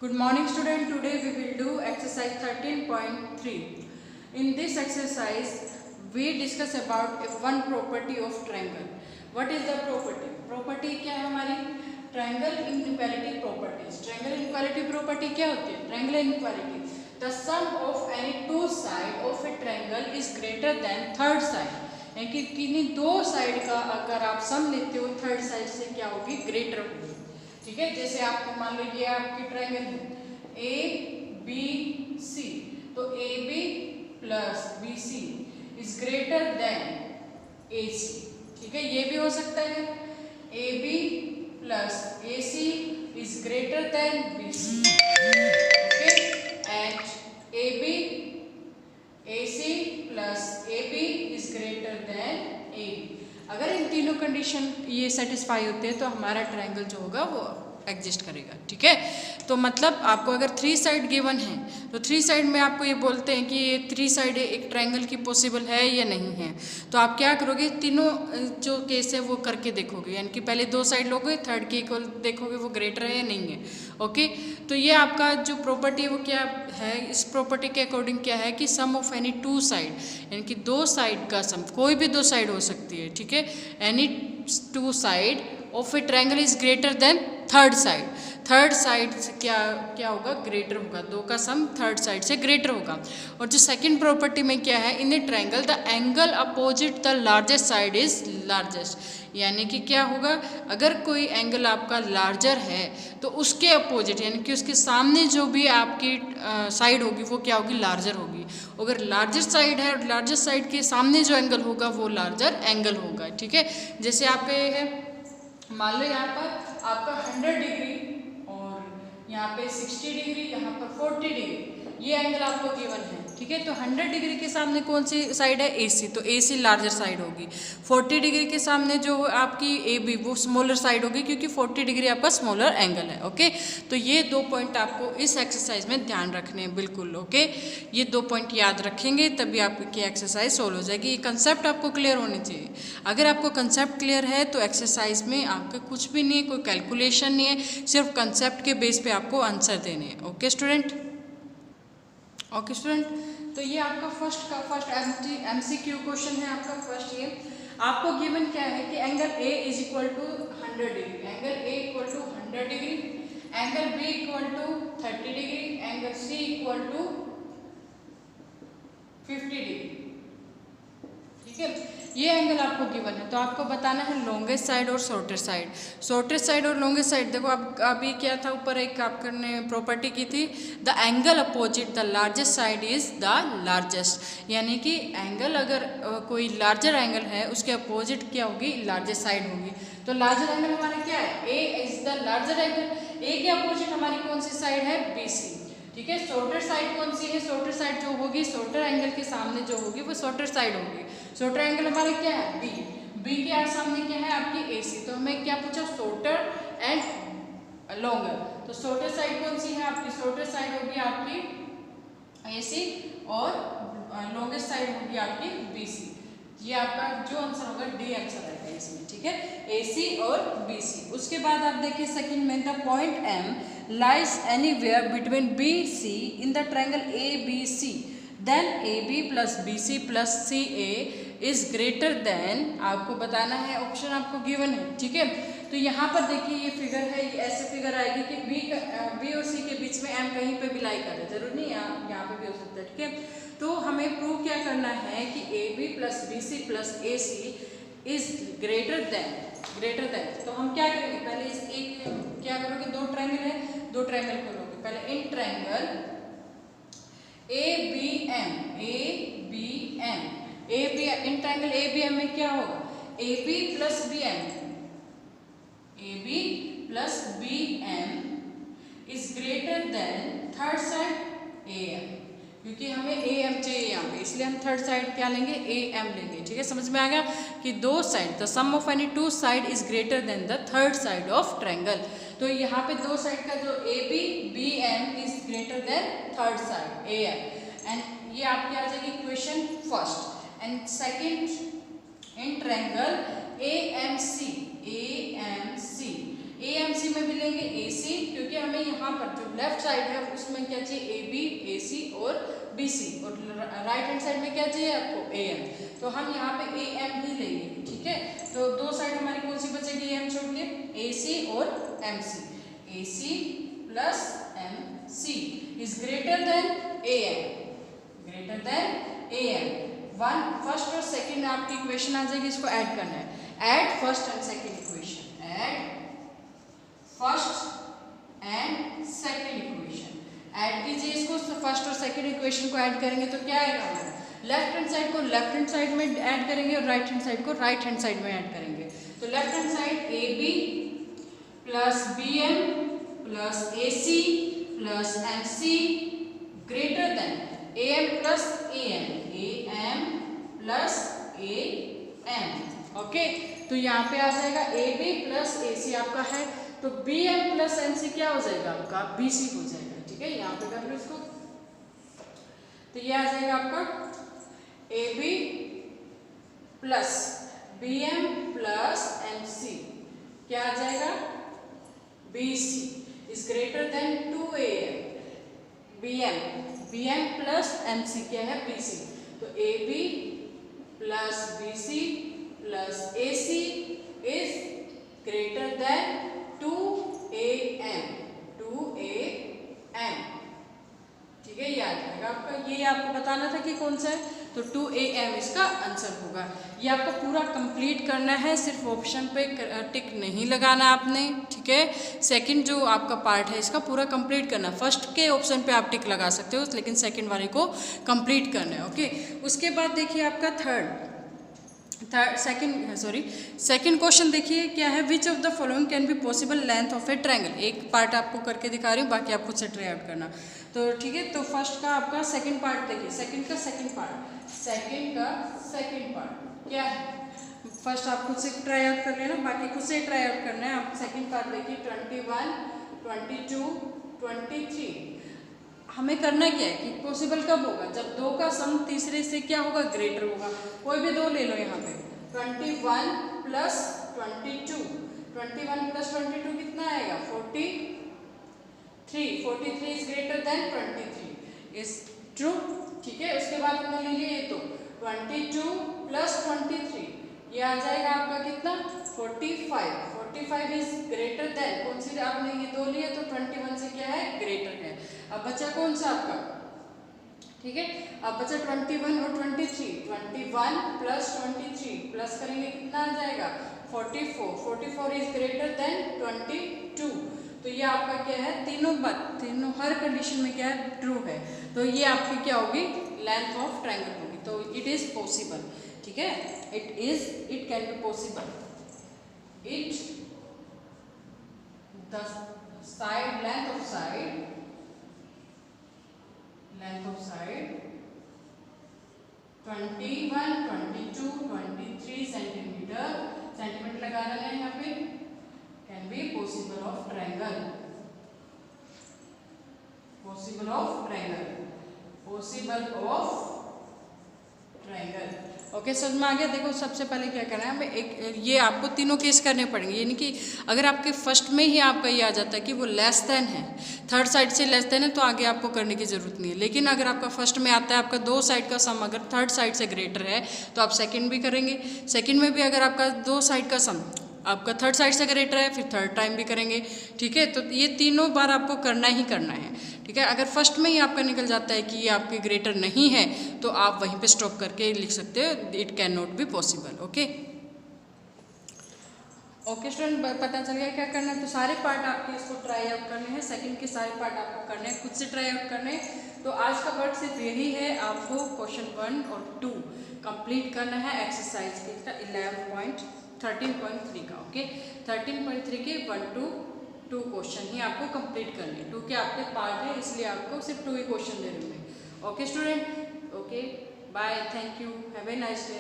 Good morning student. Today we will do exercise 13.3. In this exercise we discuss about one property of triangle. What is the property? Property क्या है हमारी? Triangle inequality properties. Triangle inequality property क्या होती है? Triangle inequality. The sum of any two side of a triangle is greater than third side. यानी कि किन्हीं दो साइड का अगर आप सम लेते हो थर्ड साइड से क्या होगी? ग्रेटर होगी. ठीक है, जैसे आपको मान लीजिए आपकी ट्रायंगल है ए बी सी, तो A B plus B C is greater than A C. ठीक है, ये भी हो सकता है ए बी प्लस ए सी इज ग्रेटर देन बी सी. Okay, and A B A C plus A B is greater than A B. अगर इन तीनों कंडीशन ये सेटिस्फाई होते हैं तो हमारा ट्रायंगल जो होगा वो एग्जिस्ट करेगा. ठीक है, तो मतलब आपको अगर थ्री साइड गिवन है तो थ्री साइड में आपको ये बोलते हैं कि ये थ्री साइड एक ट्रायंगल की पॉसिबल है या नहीं है, तो आप क्या करोगे? तीनों जो केस है वो करके देखोगे, यानी कि पहले दो साइड लोगे, थर्ड के इक्वल देखोगे वो ग्रेटर है या नहीं है. ओके, तो ये आपका जो प्रॉपर्टी है वो क्या है? इस प्रॉपर्टी के अकॉर्डिंग क्या है कि सम ऑफ एनी टू साइड, यानी कि दो साइड का सम, कोई भी दो साइड हो सकती है. ठीक है, any two side of a triangle is greater than third side. Third side से क्या होगा? ग्रेटर होगा. दो का सम थर्ड साइड से ग्रेटर होगा. और जो सेकंड प्रॉपर्टी में क्या है? In a triangle the angle opposite the largest side is largest. यानी कि क्या होगा? अगर कोई एंगल आपका लार्जर है तो उसके अपोजिट, यानी कि उसके सामने जो भी आपकी साइड होगी वो क्या होगी? लार्जर होगी. अगर लार्जर साइड है और लार्जर साइड के सामने जो एंगल होगा वो लार्जर एंगल होगा. ठीक है, जैसे आपके है मान लो यहाँ पर आपका 100 डिग्री और यहाँ पे 60 डिग्री, यहाँ पर 40 डिग्री, ये एंगल आपको गिवन है. ठीक है, तो 100 डिग्री के सामने कौन सी साइड है? AC, तो AC लार्जर साइड होगी. 40 डिग्री के सामने जो आपकी AB वो स्मॉलर साइड होगी, क्योंकि 40 डिग्री आपका स्मॉलर एंगल है. ओके, तो ये दो पॉइंट आपको इस एक्सरसाइज में ध्यान रखने हैं बिल्कुल. ओके, ये दो पॉइंट याद रखेंगे तभी आपकी एक्सरसाइज सोल्व हो जाएगी. ये कंसेप्ट आपको क्लियर होनी चाहिए. अगर आपको कंसेप्ट क्लियर है तो एक्सरसाइज में आपका कुछ भी नहीं है, कोई कैलकुलेशन नहीं है, सिर्फ कंसेप्ट के बेस पे आपको आंसर देने हैं. Okay student. ओके स्टूडेंट, तो ये आपका फर्स्ट MCQ क्वेश्चन है आपका फर्स्ट. ये आपको गिवन क्या है कि angle A is equal to 100 degree, angle A equal to 100 degree, angle B equal to 30 degree, angle C equal to 50 degree. ठीक है, ये एंगल आपको गिवन है, तो आपको बताना है लॉन्गेस्ट साइड और शॉर्टेस्ट साइड. शॉर्टेस्ट साइड और लॉन्गेस्ट साइड देखो, अब अभी क्या था, ऊपर एक आपने प्रॉपर्टी की थी, the angle opposite the largest side is the largest. यानी कि एंगल अगर कोई लार्जर एंगल है उसके अपोजिट क्या होगी? लार्जेस्ट साइड होगी. तो लार्जर एंगल हमारा क्या है? A is the larger angle. A के अपोजिट हमारी कौन सी साइड है? BC. ठीक है, शॉर्टर साइड कौन सी है? शॉर्टर साइड जो होगी, शॉर्टर एंगल के सामने जो होगी वो शॉर्टर साइड होगी. शॉर्टर एंगल हमारा क्या है? B. B के सामने क्या है? आपकी AC. तो हमें क्या पूछा? Shorter and longer. तो शॉर्टर साइड कौन सी है आपकी? शॉर्टर साइड होगी आपकी AC और लॉन्गेस्ट साइड होगी आपकी BC. ये आपका जो आंसर होगा D आंसर आएगा इसमें. ठीक है, AC और BC. उसके बाद आप देखिए सेकंड में, the point M lies anywhere between BC in the triangle ABC, then AB plus BC plus CA is greater than, आपको बताना है, ऑप्शन आपको गिवन है. ठीक है, तो यहाँ पर देखिए ये फिगर है, ये ऐसे फिगर आएगी कि B और C के बीच में M कहीं पे भी लाई कर है, जरूर नहीं यहाँ पे भी हो सकता है. ठीक है, तो हमें प्रूव क्या करना है कि AB plus BC plus AC is greater than. तो हम क्या करेंगे? पहले इस एक क्या करोगे? दो ट्रायंगल है, दो ट्रायंगल को लोगे. पहले in triangle ABM in triangle ABM में क्या होगा? AB plus BM is greater than third side AM, क्योंकि हमें AM चाहिए यहाँ पे, इसलिए हम थर्ड साइड क्या लेंगे? AM लेंगे. ठीक है, समझ में आ गया कि दो side, the sum of any two side is greater than the third side of triangle. तो यहाँ पे दो साइड का जो AB BM is greater than third side AM. And ये आपकी आ जाएगी equation first. And second, in triangle AMC AMC में भी लेंगे AC, क्योंकि हमें यहाँ पर जो लेफ्ट साइड है उसमें क्या चाहिए AB, AC और BC, और राइट हैंड साइड में क्या चाहिए आपको AM, तो हम यहाँ पे AM ही लेंगे, ठीक है। तो दो साइड हमारी कौन सी बचेगी AM छोड़ के, AC और MC, AC plus MC is greater than AM, greater than AM। One first और सेकंड आपकी इक्वेशन आ जाएगी, इसको ऐड करना है, add first and second equation, add first and second equation, add कीजिए इसको, फर्स्ट और सेकंड इक्वेशन को ऐड करेंगे तो क्या आएगा हमारा, लेफ्ट हैंड साइड को लेफ्ट हैंड साइड में ऐड करेंगे और राइट हैंड साइड को राइट हैंड साइड में ऐड करेंगे, तो left hand side AB plus BM plus AC plus MC greater than AM plus AM, AM plus AM, okay. तो यहाँ पे आ जाएगा AB प्लस AC आपका है, तो BM प्लस MC क्या हो जाएगा आपका, BC हो जाएगा, ठीक है। यहाँ पे कर लो इसको, तो ये आ जाएगा आपका AB plus BM plus MC क्या आ जाएगा, BC is greater than 2AM, BM plus MC क्या है BC, तो AB plus BC plus AC is greater than 2AM, ठीक है। याद रहेगा आपका, ये आपको बताना था कि कौन सा है, तो 2AM इसका आंसर होगा। ये आपको पूरा कंप्लीट करना है, सिर्फ ऑप्शन पे टिक नहीं लगाना आपने, ठीक है। सेकंड जो आपका पार्ट है इसका पूरा कंप्लीट करना, फर्स्ट के ऑप्शन पे आप टिक लगा सकते हो, लेकिन सेकंड वाले को कंप्लीट करना है, ओके। उसके बाद देखिए आपका सेकंड क्वेश्चन देखिए क्या है, which of the following can be possible length of a triangle. एक पार्ट आपको करके दिखा रही हूँ, बाकी आप खुद से ट्राई आउट करना, तो ठीक है। तो फर्स्ट का आपका सेकंड पार्ट देखिए, सेकंड का सेकंड पार्ट क्या है, फर्स्ट आप खुद से ट्राई आउट कर लेना, बाकी खुद से ट्राई आउट करना है। आप सेकंड पार्ट देखिए 21, 22, 23। हमें करना क्या है कि पॉसिबल कब होगा, जब दो का सम तीसरे से क्या होगा, ग्रेटर होगा। कोई भी दो ले लो यहाँ पे, 21 प्लस 22, 21 प्लस 22 कितना आएगा, 43, 43 is greater than 23 is true, ठीक है। उसके बाद हमने ले लिया ये, तो 22 प्लस 23 ये आ जाएगा आपका कितना, 45 इज ग्रेटर देन, कौन सी आपने ये दो लिए तो 21 से क्या है, ग्रेटर है। अब बचा कौन सा आपका, ठीक है। अब बचा 21 और 23, 21 प्लस 23 प्लस करेंगे कितना आ जाएगा, 44 इज ग्रेटर देन 22। तो ये आपका क्या है, तीनों हर कंडीशन में क्या है, ट्रू है। तो ये आपकी क्या होगी, लेंथ ऑफ ट्रायंगल होगी। तो इट इज पॉसिबल, ठीक है, it can be possible, the side length of side 21, 22, 23 centimetre लगा रहे हैं यहाँ पे, can be possible of triangle, okay. समझ में आ गया। देखो सबसे पहले क्या करना है, हमें एक ये आपको तीनों केस करने पड़ेंगे, यानी कि अगर आपके फर्स्ट में ही आपका ये आ जाता है कि वो लेस देन है, थर्ड साइड से लेस देन है, तो आगे आपको करने की ज़रूरत नहीं है। लेकिन अगर आपका फर्स्ट में आता है आपका दो साइड का सम अगर थर्ड साइड से ग्रेटर है, तो आप सेकंड भी करेंगे। सेकंड में भी अगर आपका दो साइड का सम आपका थर्ड साइड से ग्रेटर है, फिर थर्ड टाइम भी करेंगे, ठीक है। तो ये तीनों बार आपको करना ही करना है, ठीक है। अगर फर्स्ट में ही आपका निकल जाता है कि ये आपके ग्रेटर नहीं है, तो आप वहीं पे स्टॉप करके लिख सकते हो, it can not be possible, okay. Student, पता चल गया क्या करना है। तो सारे पार्ट आपके इसको ट्राई आउट करने हैं, सेकंड के सारे पार्ट आपको करने हैं, खुद से ट्राई आउट करने हैं। तो आज का वर्क सिर्फ यही है, आपको क्वेश्चन 1 और 2 कंप्लीट करना है एक्सरसाइज का 13.3 का, ओके। 13.3 के 1 to 2 क्वेश्चन ही आपको कंप्लीट करने हैं। 2 के आपके पार्ट है, इसलिए आपको सिर्फ 2 ही क्वेश्चन दे रहे हैं, okay student, okay bye, thank you, have a nice day.